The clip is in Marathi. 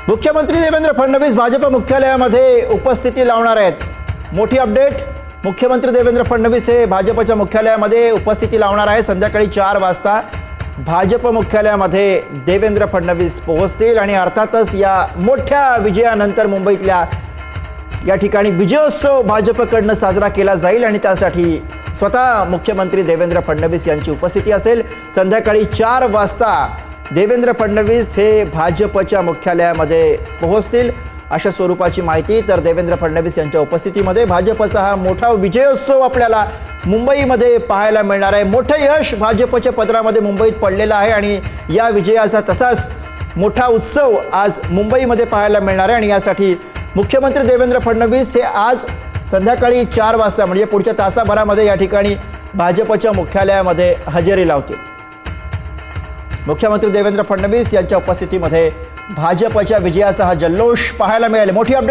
मुख्यमंत्री देवेंद्र फडणवीस भाजप मुख्यालयामध्ये उपस्थिती लावणार आहेत। मोठी अपडेट, मुख्यमंत्री देवेंद्र फडणवीस हे भाजपच्या मुख्यालयामध्ये उपस्थिती लावणार आहे। संध्याकाळी 4 वाजता भाजप मुख्यालयामध्ये देवेंद्र फडणवीस पोहोचतील आणि अर्थातच या मोठ्या विजयानंतर मुंबईतल्या या ठिकाणी विजयोत्सव भाजपकडून साजरा केला जाईल आणि त्यासाठी स्वतः मुख्यमंत्री देवेंद्र फडणवीस यांची उपस्थिती असेल। संध्याकाळी 4 वाजता देवेंद्र फडणवीस हे भाजपच्या मुख्यालयामध्ये पोहोचतील अशा स्वरूपाची माहिती। तर देवेंद्र फडणवीस यांच्या उपस्थितीमध्ये भाजपचा हा मोठा विजयोत्सव आपल्याला मुंबईमध्ये पाहायला मिळणार आहे। मोठे यश भाजपच्या पदरामध्ये मुंबईत पडलेलं आहे आणि या विजयाचा तसाच मोठा उत्सव आज मुंबईमध्ये पाहायला मिळणार आहे आणि यासाठी मुख्यमंत्री देवेंद्र फडणवीस हे आज संध्याकाळी 4 वाजता म्हणजे पुढच्या तासाभरामध्ये या ठिकाणी भाजपच्या मुख्यालयामध्ये हजेरी लावतील। मुख्यमंत्री देवेंद्र फडणवीस यांच्या उपस्थितीमध्ये भाजपच्या विजयाचा हा जल्लोष पाहायला मिळेल। मोठी अपडेट